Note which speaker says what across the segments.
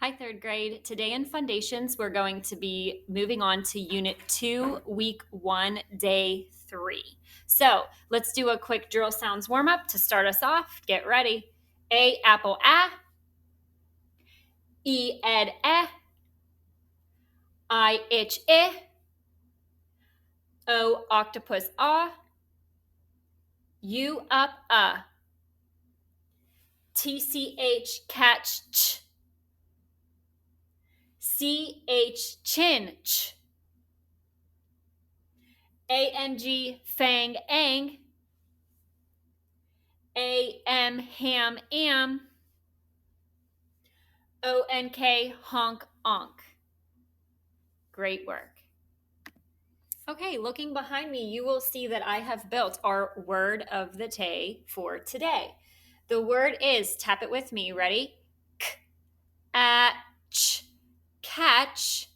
Speaker 1: Hi, third grade. Today in Fundations, we're going to be moving on to Unit 2, Week 1, Day 3. So let's do a quick drill sounds warm up to start us off. Get ready. A, apple, ah. E, ed, eh. I, itch, eh. O, octopus, ah. U, up, TCH, catch, ch. CH, chin, ch. ANG, fang, ang. AM, ham, am. ONK, honk, onk. Great work. Okay, looking behind me, you will see that I have built our word of the day for today. The word is, tap it with me, ready? Ch, catch,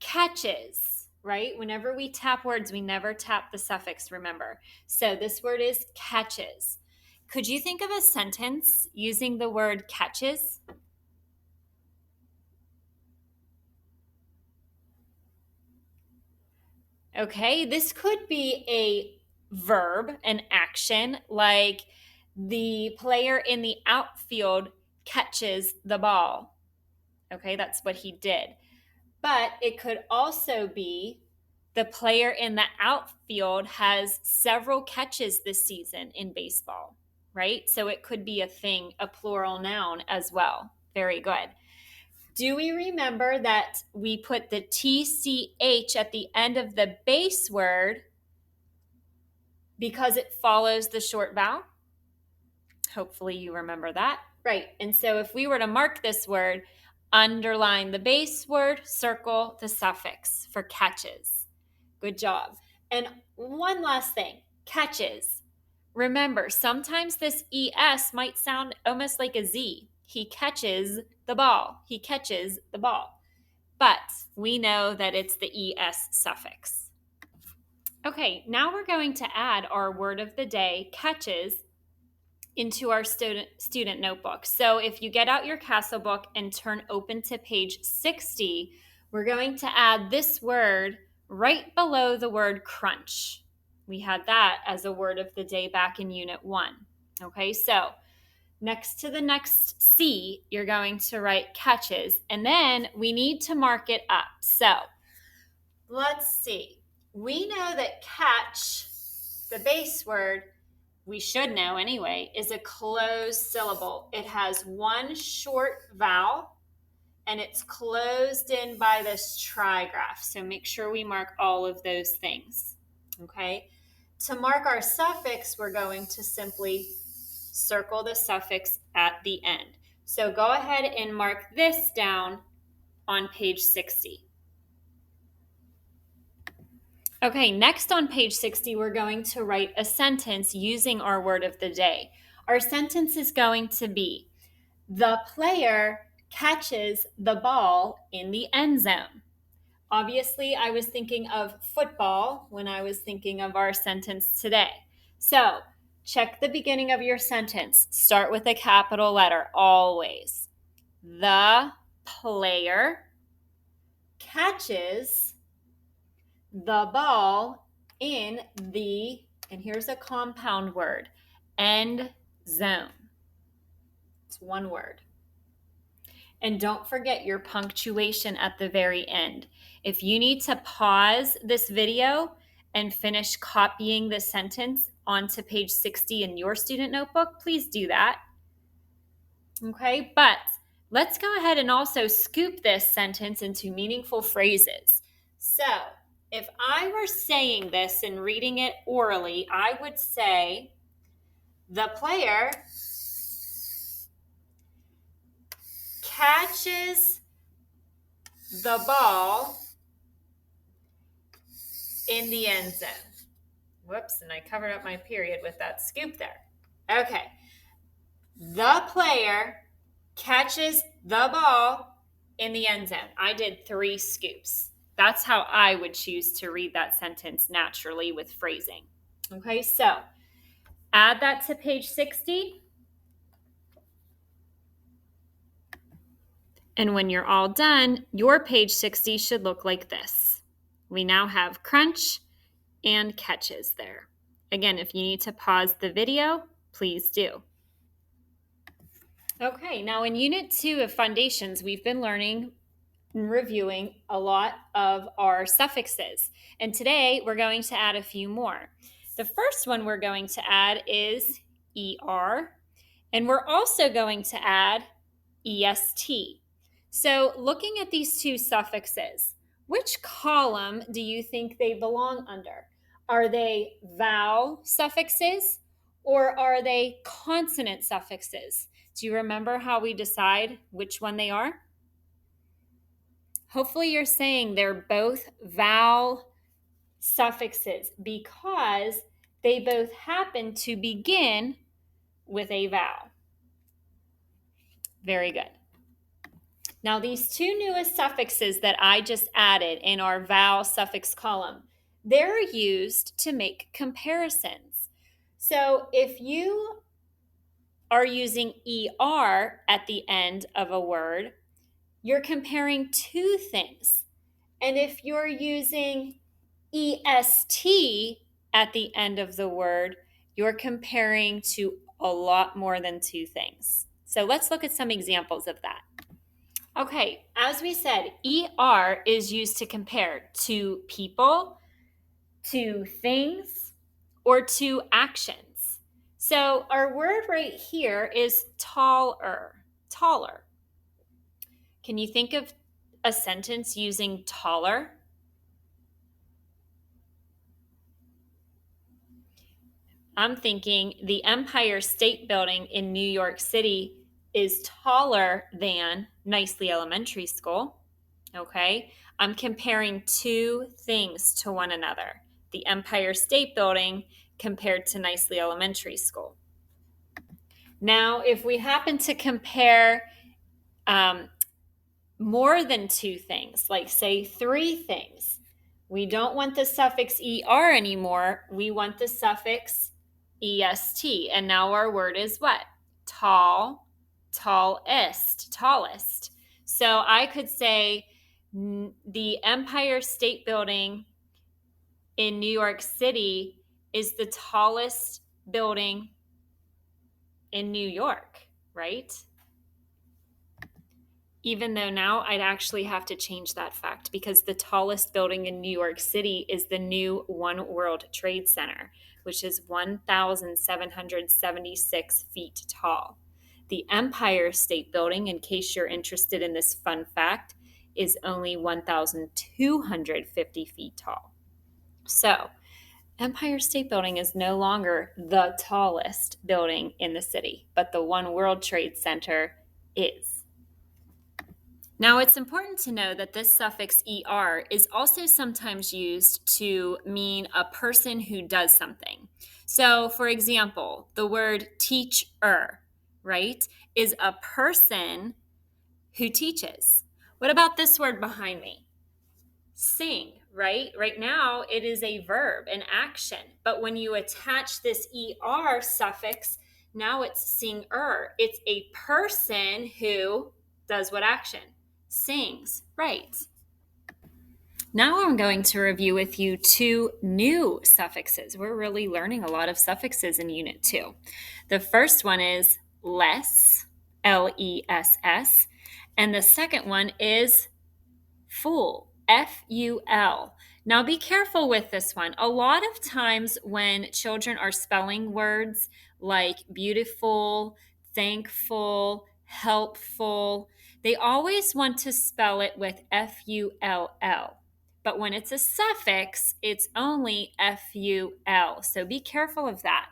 Speaker 1: catches, right? Whenever we tap words, we never tap the suffix, remember. So this word is catches. Could you think of a sentence using the word catches? Okay, this could be a verb, an action, like the player in the outfield catches the ball. Okay, that's what he did. But it could also be the player in the outfield has several catches this season in baseball, right? So it could be a thing, a plural noun as well. Very good. Do we remember that we put the TCH at the end of the base word because it follows the short vowel? Hopefully you remember that. Right. And so if we were to mark this word, underline the base word, circle the suffix for catches. Good job. And one last thing, catches. Remember, sometimes this ES might sound almost like a Z. He catches the ball. He catches the ball. But we know that it's the ES suffix. Okay, now we're going to add our word of the day, catches, into our student notebook. So if you get out your Castle book and turn open to page 60, we're going to add this word right below the word crunch. We had that as a word of the day back in Unit 1. Okay, so next to the next C, you're going to write catches, and then we need to mark it up. So let's see. We know that catch, the base word, we should know anyway, is a closed syllable. It has one short vowel and it's closed in by this trigraph. So make sure we mark all of those things. Okay. To mark our suffix, we're going to simply circle the suffix at the end. So go ahead and mark this down on page 60. Okay, next on page 60, we're going to write a sentence using our word of the day. Our sentence is going to be, the player catches the ball in the end zone. Obviously, I was thinking of football when I was thinking of our sentence today. So, check the beginning of your sentence. Start with a capital letter, always. The player catches the ball in the, and here's a compound word, end zone. It's one word. And don't forget your punctuation at the very end. If you need to pause this video and finish copying the sentence onto page 60 in your student notebook, please do that. Okay, but let's go ahead and also scoop this sentence into meaningful phrases. So, if I were saying this and reading it orally, I would say, the player catches the ball in the end zone. Whoops, and I covered up my period with that scoop there. Okay. The player catches the ball in the end zone. I did 3 scoops. That's how I would choose to read that sentence naturally with phrasing. Okay, so add that to page 60. And when you're all done, your page 60 should look like this. We now have crunch and catches there. Again, if you need to pause the video, please do. Okay, now in Unit 2 of Foundations, we've been learning and reviewing a lot of our suffixes. And today we're going to add a few more. The first one we're going to add is ER, and we're also going to add EST. So looking at these two suffixes, which column do you think they belong under? Are they vowel suffixes or are they consonant suffixes? Do you remember how we decide which one they are? Hopefully you're saying they're both vowel suffixes because they both happen to begin with a vowel. Very good. Now, these two newest suffixes that I just added in our vowel suffix column, they're used to make comparisons. So if you are using ER at the end of a word, you're comparing two things. And if you're using EST at the end of the word, you're comparing to a lot more than two things. So let's look at some examples of that. Okay, as we said, ER is used to compare to people, to things, or to actions. So our word right here is taller. Can you think of a sentence using taller? I'm thinking the Empire State Building in New York City is taller than Nicely Elementary School. Okay, I'm comparing two things to one another. The Empire State Building compared to Nicely Elementary School. Now, if we happen to compare more than two things, like say three things, we don't want the suffix ER anymore. We want the suffix EST. And now our word is what? Tall, tallest. So I could say the Empire State Building in New York City is the tallest building in New York, right? Even though now I'd actually have to change that fact because the tallest building in New York City is the new One World Trade Center, which is 1,776 feet tall. The Empire State Building, in case you're interested in this fun fact, is only 1,250 feet tall. So, Empire State Building is no longer the tallest building in the city, but the One World Trade Center is. Now, it's important to know that this suffix ER is also sometimes used to mean a person who does something. So, for example, the word teacher, right, is a person who teaches. What about this word behind me? Sing, right? Right now, it is a verb, an action. But when you attach this ER suffix, now it's singer. It's a person who does what action? Sings, right. Now I'm going to review with you two new suffixes. We're really learning a lot of suffixes in Unit 2. The first one is less, L-E-S-S, and the second one is fool, F-U-L. Now be careful with this one. A lot of times when children are spelling words like beautiful, thankful, helpful, they always want to spell it with F-U-L-L. But when it's a suffix, it's only F-U-L. So be careful of that.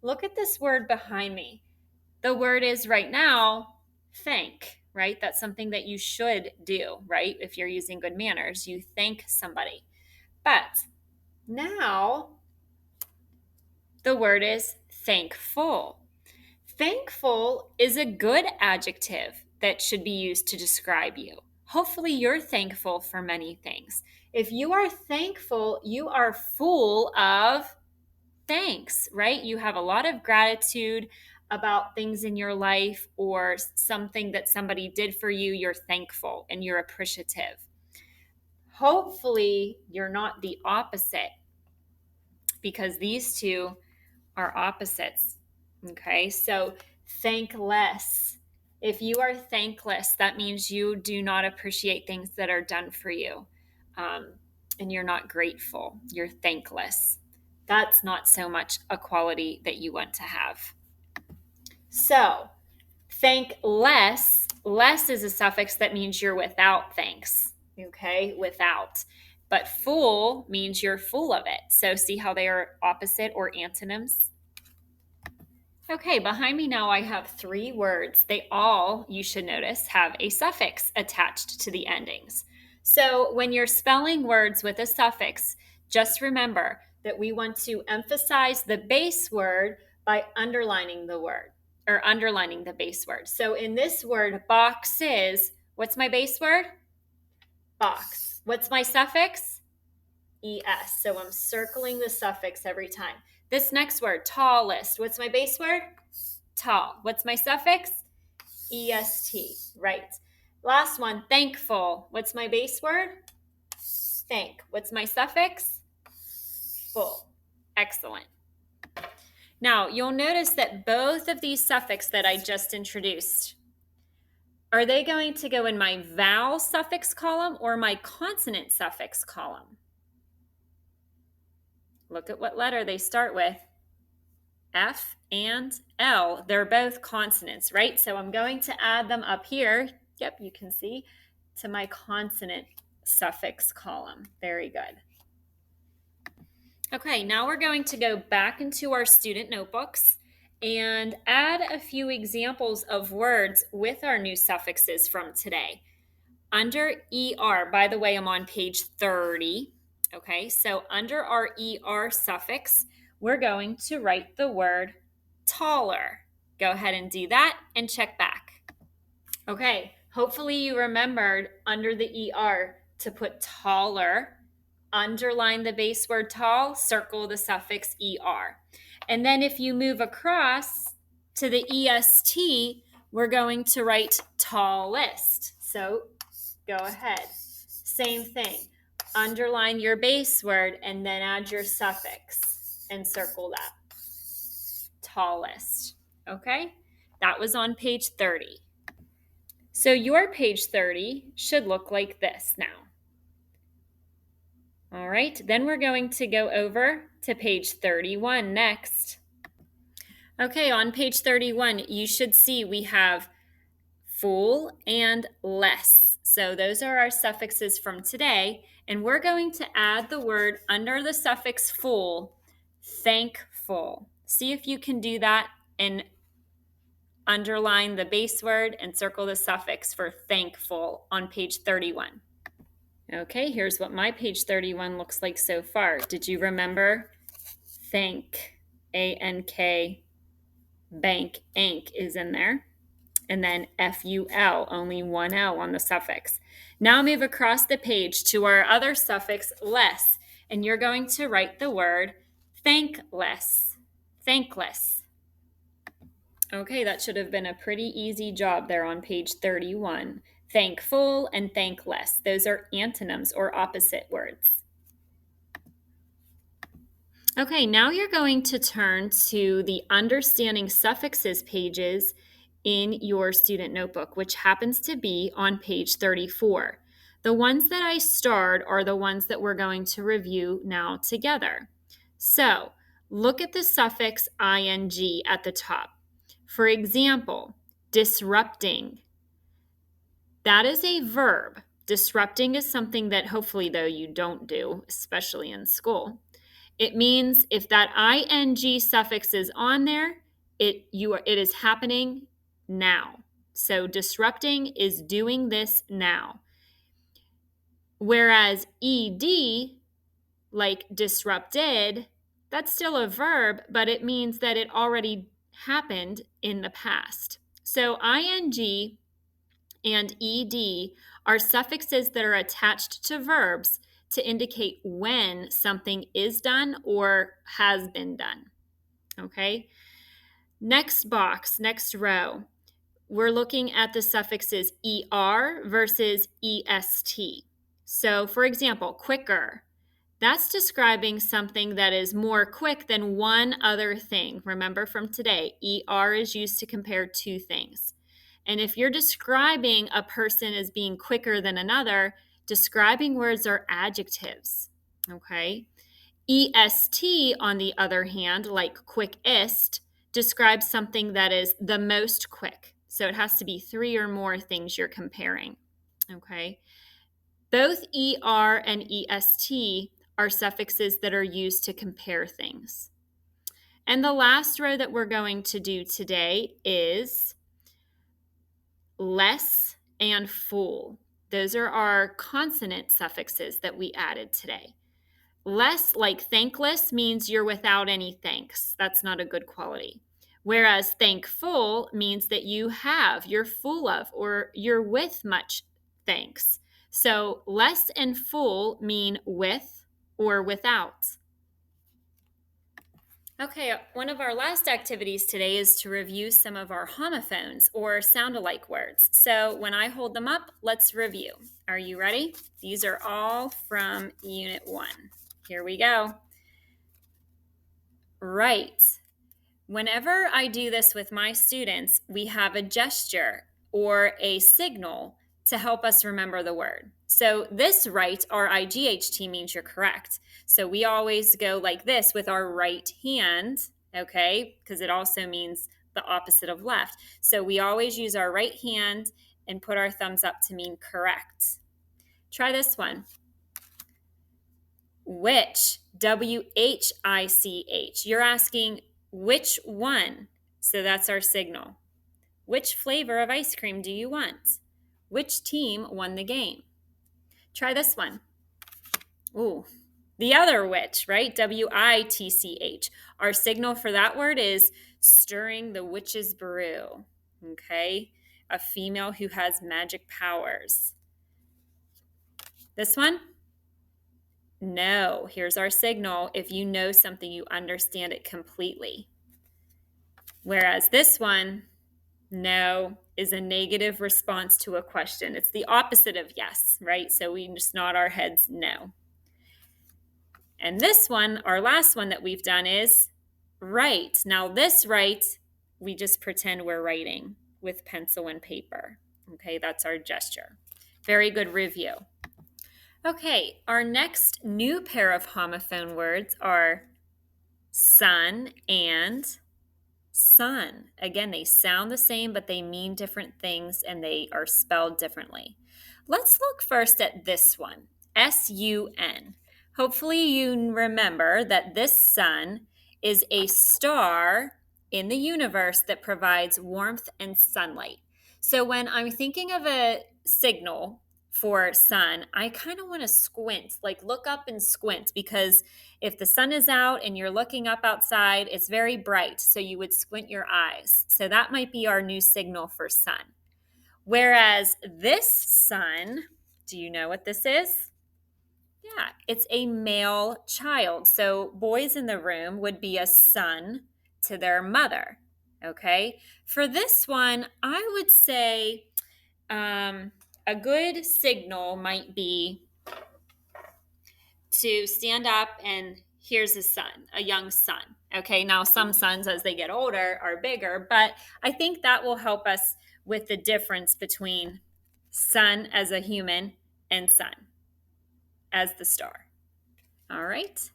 Speaker 1: Look at this word behind me. The word is right now, thank, right? That's something that you should do, right? If you're using good manners, you thank somebody. But now the word is thankful. Thankful is a good adjective that should be used to describe you. Hopefully you're thankful for many things. If you are thankful, you are full of thanks, right? You have a lot of gratitude. about things in your life or something that somebody did for you, you're thankful and you're appreciative. Hopefully, you're not the opposite, because these two are opposites. Okay, so thankless. If you are thankless, that means you do not appreciate things that are done for you. And you're not grateful. You're thankless. That's not so much a quality that you want to have. So, thankless. Less is a suffix that means you're without thanks. Okay, without. But full means you're full of it. So, see how they are opposite or antonyms? Okay, behind me now I have 3 words. They all, you should notice, have a suffix attached to the endings. So when you're spelling words with a suffix, just remember that we want to emphasize the base word by underlining the word, or underlining the base word. So in this word, boxes, what's my base word? Box. What's my suffix? ES. So I'm circling the suffix every time. This next word, tallest. What's my base word? Tall. What's my suffix? EST. Right. Last one, thankful. What's my base word? Thank. What's my suffix? Full. Excellent. Now, you'll notice that both of these suffixes that I just introduced, are they going to go in my vowel suffix column or my consonant suffix column? Look at what letter they start with. F and L. They're both consonants, right? So I'm going to add them up here. Yep, you can see, to my consonant suffix column. Very good. Okay, now we're going to go back into our student notebooks and add a few examples of words with our new suffixes from today. Under ER, by the way, I'm on page 30. Okay, so under our ER suffix, we're going to write the word taller. Go ahead and do that and check back. Okay, hopefully you remembered under the ER to put taller, underline the base word tall, circle the suffix ER. And then if you move across to the EST, we're going to write tallest. So go ahead. Same thing. Underline your base word and then add your suffix and circle that. Tallest. Okay? That was on page 30. So your page 30 should look like this now. All right, then we're going to go over to page 31 next. Okay, on page 31, you should see we have full and less. So those are our suffixes from today, and we're going to add the word under the suffix full, thankful. See if you can do that and underline the base word and circle the suffix for thankful on page 31. Okay, here's what my page 31 looks like so far. Did you remember? Thank, A-N-K, bank, ank is in there. And then F-U-L, only one L on the suffix. Now move across the page to our other suffix, less, and you're going to write the word thankless. Thankless. Okay, that should have been a pretty easy job there on page 31. Thankful and thankless. Those are antonyms or opposite words. Okay, now you're going to turn to the understanding suffixes pages in your student notebook, which happens to be on page 34. The ones that I starred are the ones that we're going to review now together. So look at the suffix ing at the top. For example, disrupting. That is a verb. Disrupting is something that hopefully, though, you don't do, especially in school. It means if that ing suffix is on there, it is happening now. So disrupting is doing this now. Whereas ed, like disrupted, that's still a verb, but it means that it already happened in the past. So ing and ed are suffixes that are attached to verbs to indicate when something is done or has been done. Okay? Next box, next row, we're looking at the suffixes ER versus EST. So, for example, quicker. That's describing something that is more quick than one other thing. Remember from today, ER is used to compare two things. And if you're describing a person as being quicker than another, describing words are adjectives, okay? EST, on the other hand, like quickest, describes something that is the most quick. So it has to be three or more things you're comparing, okay? Both ER and EST are suffixes that are used to compare things. And the last row that we're going to do today is less and full. Those are our consonant suffixes that we added today. Less, like thankless, means you're without any thanks. That's not a good quality. Whereas thankful means that you're full of, or you're with much thanks. So less and full mean with or without. Okay, one of our last activities today is to review some of our homophones, or sound-alike words. So when I hold them up, let's review. Are you ready? These are all from Unit 1. Here we go. Right. Whenever I do this with my students, we have a gesture or a signal to help us remember the word. So this right, R-I-G-H-T, means you're correct. So we always go like this with our right hand, okay? Because it also means the opposite of left. So we always use our right hand and put our thumbs up to mean correct. Try this one. Which, W-H-I-C-H. You're asking which one? So that's our signal. Which flavor of ice cream do you want? Which team won the game? Try this one. Ooh, the other which, right? W-I-T-C-H. Our signal for that word is stirring the witch's brew, okay? A female who has magic powers. This one? No. Here's our signal. If you know something, you understand it completely. Whereas this one, no, is a negative response to a question. It's the opposite of yes, right? So we just nod our heads no. And this one, our last one that we've done, is right. Now this right, we just pretend we're writing with pencil and paper. Okay, that's our gesture. Very good review. Okay, our next new pair of homophone words are sun and sun. Again, they sound the same, but they mean different things and they are spelled differently. Let's look first at this one, S-U-N. Hopefully you remember that this sun is a star in the universe that provides warmth and sunlight. So when I'm thinking of a signal for sun, I kind of want to squint, like look up and squint, because if the sun is out and you're looking up outside, it's very bright, so you would squint your eyes. So that might be our new signal for sun. Whereas this sun, do you know what this is? Yeah, it's a male child. So boys in the room would be a son to their mother, okay? For this one, I would say a good signal might be to stand up and here's a son, a young son. Okay, now some sons as they get older are bigger, but I think that will help us with the difference between sun as a human and sun as the star. All right.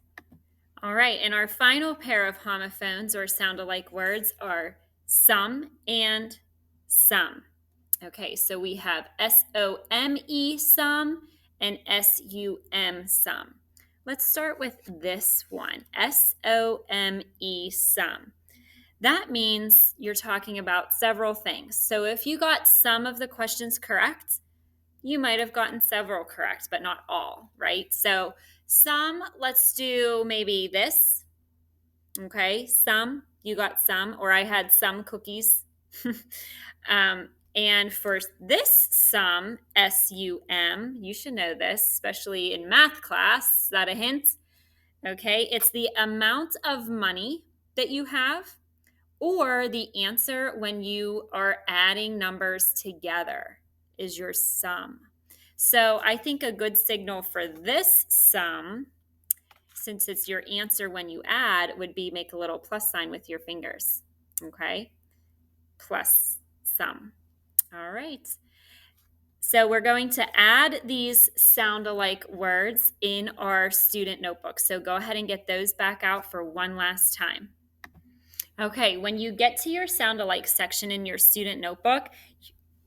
Speaker 1: All right, and our final pair of homophones or sound-alike words are some and some. Okay, so we have S-O-M-E, some, and S-U-M, some. Let's start with this one, S-O-M-E, some. That means you're talking about several things. So if you got some of the questions correct, you might have gotten several correct, but not all, right? So some, let's do maybe this. Okay, some, you got some, or I had some cookies. And for this sum, S-U-M, you should know this, especially in math class. Is that a hint? Okay, it's the amount of money that you have or the answer when you are adding numbers together is your sum. So I think a good signal for this sum, since it's your answer when you add, would be make a little plus sign with your fingers. Okay? Plus sum. All right. So we're going to add these sound-alike words in our student notebook. So go ahead and get those back out for one last time. Okay, when you get to your sound-alike section in your student notebook,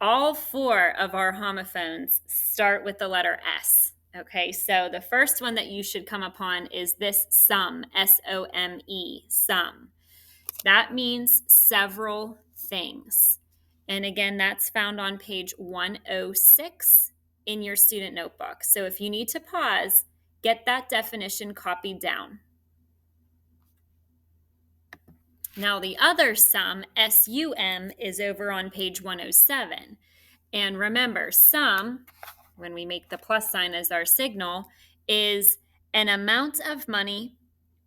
Speaker 1: all 4 of our homophones start with the letter S. Okay, so the first one that you should come upon is this sum, S-O-M-E, sum. That means several things. And again, that's found on page 106 in your student notebook. So if you need to pause, get that definition copied down. Now the other sum, S-U-M, is over on page 107. And remember, sum, when we make the plus sign as our signal, is an amount of money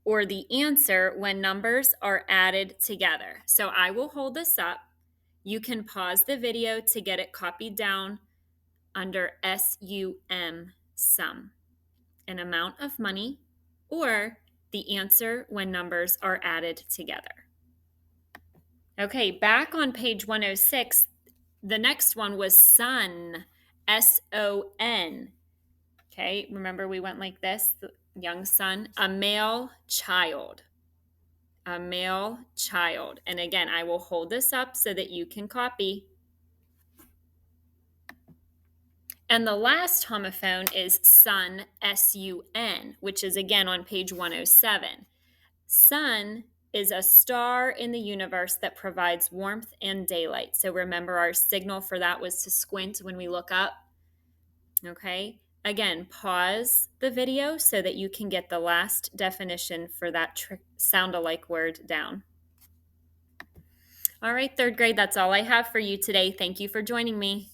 Speaker 1: or the answer when numbers are added together. So I will hold this up. You can pause the video to get it copied down under S-U-M, sum, an amount of money or the answer when numbers are added together. Okay, back on page 106, the next one was son, S-O-N. Okay, remember we went like this, the young son, a male child. A male child. And again, I will hold this up so that you can copy. And the last homophone is sun, S-U-N, which is again on page 107. Sun is a star in the universe that provides warmth and daylight. So remember, our signal for that was to squint when we look up. Okay, again, pause the video so that you can get the last definition for that sound-alike word down. All right, 3rd grade, that's all I have for you today. Thank you for joining me.